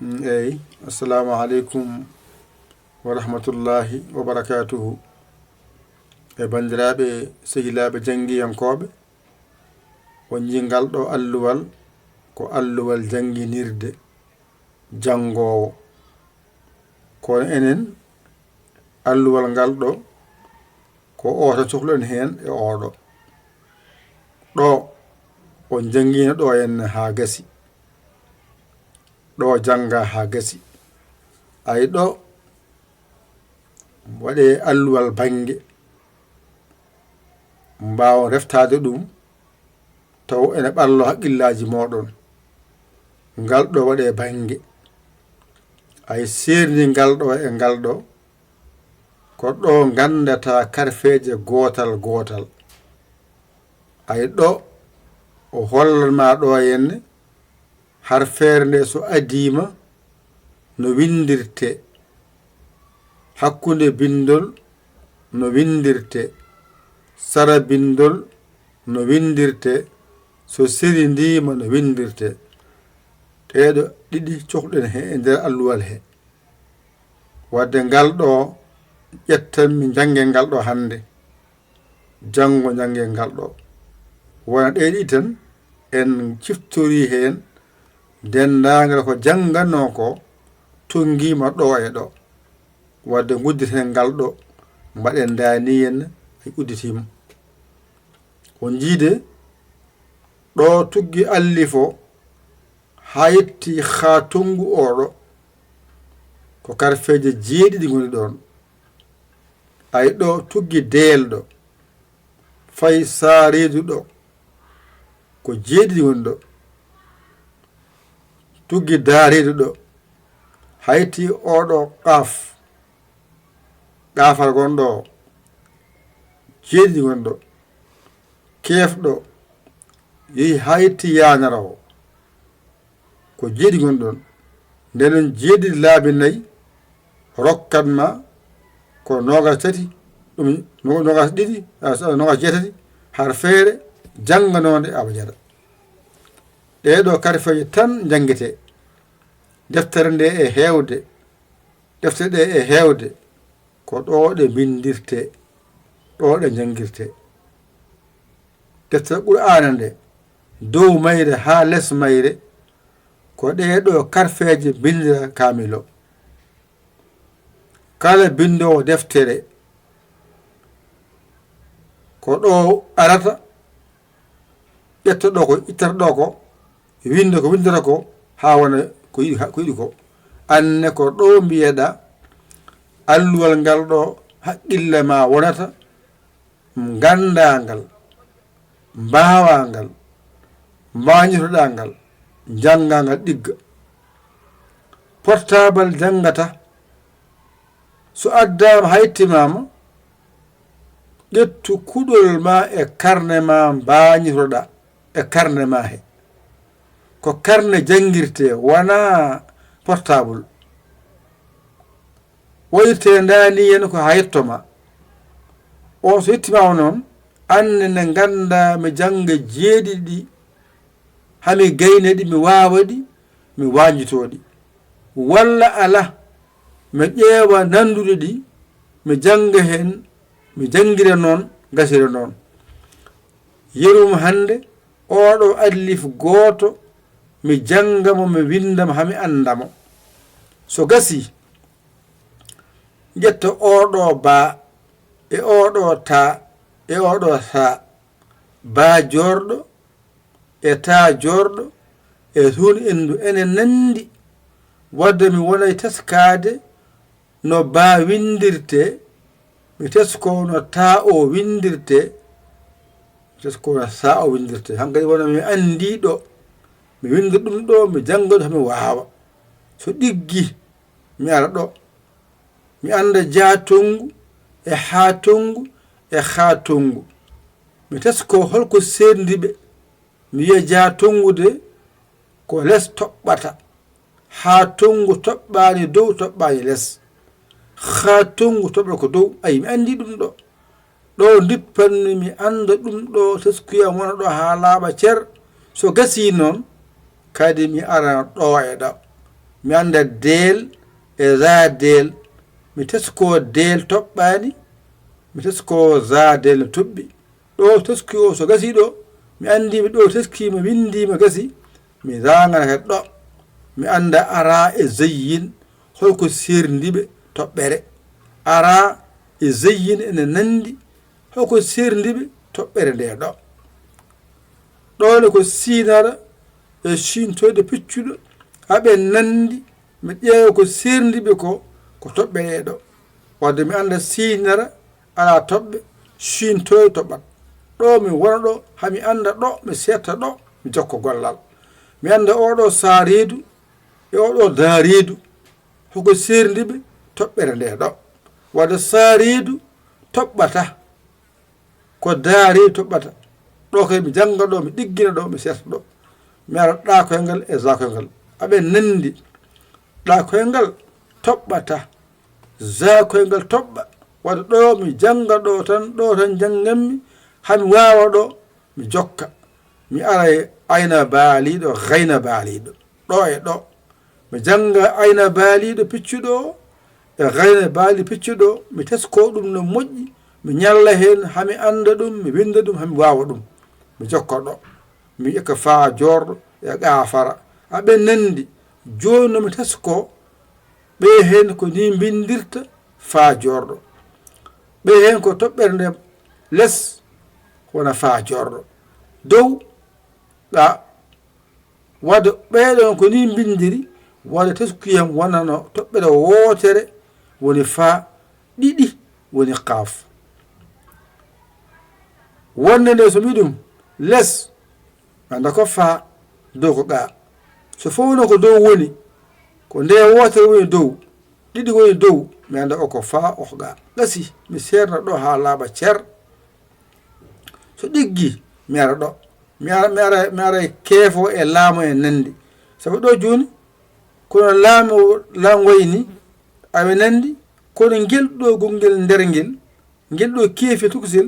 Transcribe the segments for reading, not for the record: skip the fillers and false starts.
eyi assalamu aleykum wa rahmatullahi wa barakatuhu e bandiraɓe sehilaɓe jangguiyankoɓe on jingal ɗo alluwal ko alluwal janguinirde jangowo kono enen alluwal ngal ɗo ko oto cohluɗen hen e oɗo ɗo on janguino ɗo henne ha gasi ɗo janga ha gasi ay ɗo waɗe alluwal bange mbawa reftade ɗum taw ene ɓallo haqqillaji moɗon ngal ɗo waɗe bange ay serni ngal ɗo e ngal ɗo ko ɗo gandata karfeje gotal gotal ay ɗo o hollanma ɗo henne har feere nde so adima no windirte hakkunde bindol no windirte sara bindol no windirte so siri ndima no windirte ɗeɗo ɗiɗi cohluɗen he e nder alluwal he wadde ngal ɗo ƴetten mi jange ngal ɗo hande jango jange ngal ɗo wona ɗeɗi tan en ciftori hen dendagal ko jangano ko tunguima ɗo e ɗo wadde gudditen ngal ɗo mbaɗen dani henna e udditima on jiide ɗo tuggi allifo ha yetti ha tongu oɗo ko karfeje jeeɗiɗi goni ɗon ay ɗo tuggi deelɗo fay saaridu ɗo ko jeeɗiɗi goni ɗo tuggi daaridu ɗo hayti oɗo qaaf qaafal gonɗo jeeɗiɗi goni ɗo keefɗo yehi hayti yanara o ko jeeɗi goni ɗon ndenen jeeɗiɗi laabi nayyi rokkatma ko nogas tati ɗum nogas ɗiɗi nogas jeetati har feere janganode abajada ɗeɗo karfeje tan jangete deftere nde e hewde deftere ɗe e hewde ko ɗo ɗe bindirte ɗo ɗe jangirte deftere qur'ana nde dow mayre ha less mayre ko ɗeɗo karfeje bindira kamilo kala bindowo deftere ko ɗo arata ƴettoɗo ko ittata ɗo ko winde ko windata ko ha wona ko yiɗi ko anne ko ɗo mbiyeɗa alluwal ngal ɗo haqqille ma wonata gandangal mbawangal mbañitoɗa ngal jangangal ɗigga portable jangata so addama hayttimama ƴettu kuɗol ma e carnet ma mbañitoɗa e carnet ma he ko carnet jangirte wona portable woyte ndani hen ko ha yettoma on so yettimama noon anne ne ganda mi jangga jeeɗiɗi hami gayneɗi mi wawaɗi mi wañitoɗi walla ala mi ƴeewa nanduɗe ɗi mi jangga hen mi jangira noon gasira noon yerum hande oɗo allif gooto mi jangamo mi windamo hami andamo so gasi ƴetta oɗo ba e oɗo ta e oɗo ta ba jorɗo e ta jorɗo e hun endu ene nandi wadde mi wonay teskade no ba windirte mi teskono ta o windirte teskono sa o windirte hankadi wona mi andi ɗo mi winda ɗum ɗo mi janga ɗo hami wawa so ɗiggi mi ara ɗo mi anda jatongu e hatongu e hatongu mi tesko holko sendiɓe mi wiya jatongude ko less toɓɓata hatongu toɓɓani dow toɓɓani less hatongu toɓɓata ko dow ayi mi andi ɗum ɗo ɗo dippanmi mi anda ɗum ɗo teskuyam wona ɗo ha laaɓa cer so gasi noon kadi mi ara ɗo e ɗo mi anda del e za del mi tesko del toɓɓani mi tesko za del no toɓɓi ɗo teski o so gasi ɗo mi andimi ɗo teskima windima gasi mi zangana kadi ɗo mi anda ara e zeyyin holko serdiɓe toɓɓere ara e zeyyin ene nandi holko serdiɓe toɓɓere nde ɗo ɗone ko sinara e sintoyde piccuɗo haɓe nandi mi ƴeewa ko serdiɓe ko toɓɓe ɗo wadde mi anda sinara ala toɓɓe sintoye toɓɓat ɗo mi wona ɗo hami anda ɗo mi setta ɗo mi jokko gollal mi anda oɗo sareedu e oɗo daareedu hoko serdiɓe toɓɓere nde ɗo wadde sareedu toɓɓata ko daareedu toɓɓata ɗo kadi mi janga ɗo mi ɗiggina ɗo mi setta ɗo mi ara ɗakoyngal e zakoyngal aɓe nandi ɗakoyngal toɓɓata zakoyngal toɓɓa wadde ɗo mi janga ɗo tan janganmi hami wawa ɗo mi jokka mi ara e ayna baaliɗo gayna baaliɗo ɗo e ɗo mi janga ayna baaliɗo piccuɗo e gayna baali piccuɗo mi tesko ɗum no moƴƴi mi ñalla hen hami anda ɗum mi winda ɗum hami wawa ɗum mi jokka ɗo mi ƴekka faa jorɗo e ƙaafara aɓe nandi joni nomi tesko ɓe hen ko ni bindirta faa jorɗo ɓe hen ko toɓɓere nde less wona faa jorɗo dow ɗa wadde ɓeɗon ko ni bindiri wadde teskuyam wonano toɓɓere wootere woni faa ɗiɗi woni qaaf wonde nde so mbi ɗum less anda ko faa dow ko qa so fof woni ko dow woni ko nde wootere woni dow ɗiɗi woni dow mi anda o ko faa oko qa gasi mi serna ɗo ha laaɓa cer so ɗiggi mi ara ɗo mi ara keefo e laamu e nandi sabu ɗo joni kono laamu wayni aɓe nandi kono ngel ɗo gongel nder ngel ɗo keefi tukusel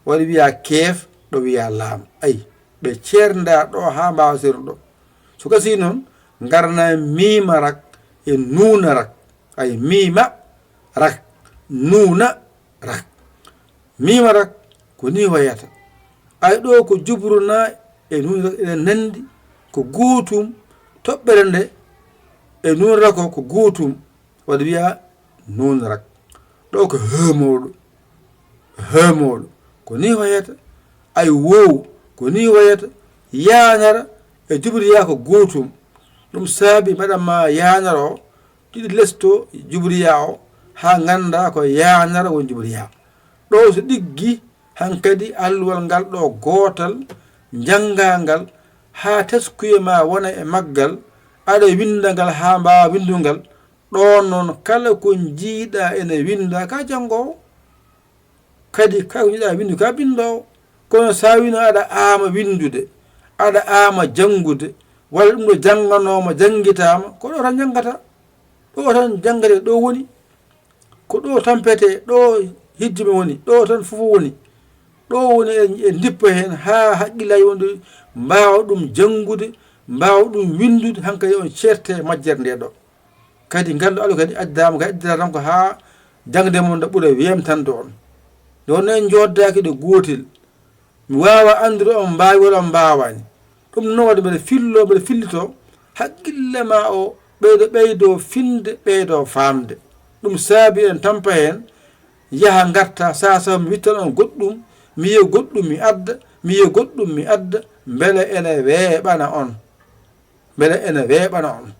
waɗa wiya keef ɗo wiya laamu ayi ɓe ceernda ɗo ha mbawa sernu ɗo so gasi noon garna mima rak e nuuna rak ay mima rak nuuna rak mima rak ko ni wayata ay ɗo ko jubruna e nuuna rak ene nandi ko gootum toɓɓere nde e nuuna rak ko gootum waɗa wiya nuuna rak ɗo ko hemoɗo ko ni wayata ay wow ko ni wayata yanara e jubriya ko gootum ɗum saabi mbaɗanma yanara o ɗiɗi lesto jubriya o ha ganda ko yanara won jubriya ɗo so ɗiggi hankadi alluwal ngal ɗo gootal jangangal ha teskuye ma wona e maggal aɗa winda ngal ha mbawa windungal ɗon noon kala ko jiiɗa ene winda ka jangowo kadi kala ko jiiɗa windu ka bindowo kono sa wino aɗa ama windude aɗa ama jangude walla ɗum ɗo janganoma jangitama ko ɗo tan jangata ɗo tan jangate ɗo woni ko ɗo tampete ɗo hijjumi woni ɗo tan fofo woni ɗo woni e dippa hen ha haqqillaji wonde mbawa ɗum jangude mbawa ɗum windude hankkadi on certe majjere nde ɗo kadi ngalɗo Allah kadi addama kadi addata tan ko ha jangde mon nde ɓuura wemtande on nde wonno en joddaki ɗo gotel mi wawa andude on mbawi walla on mbawani ɗum noon wadde mbeɗa fillito haqqille ma o ɓeydo finde ɓeydo famde ɗum saabi en tampa hen yaha garta sasa mi wittan on goɗɗum mi yiya goɗɗum mi adda mi yiya goɗɗum mi adda beele ene weeɓana on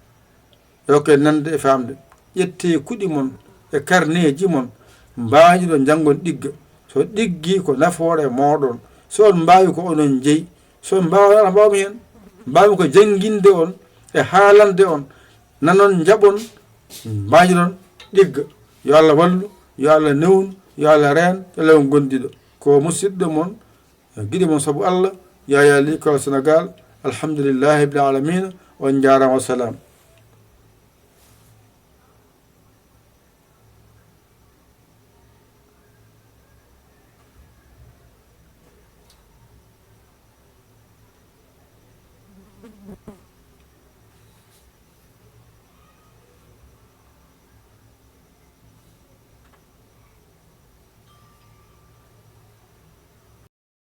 yoke nande e famde ƴette kuɗi mon e carnet mon mbawiɗo janggon ɗigga so ɗiggi ko nafoore moɗon so on mbawi ko onon jeeyi so on mbawa mbawmi hen mbawmi ko jangguinde on e haalande on nanon jaɓon mbajiɗon ɗigga yo Allah wallu yo Allah newnu yo Allah reen yo Allah on gondiɗo ko musidɗo mon guiɗi mon saabu Allah Yaya l'école Sénégal alhamdulillahi rabbil alamina on jarama wassalam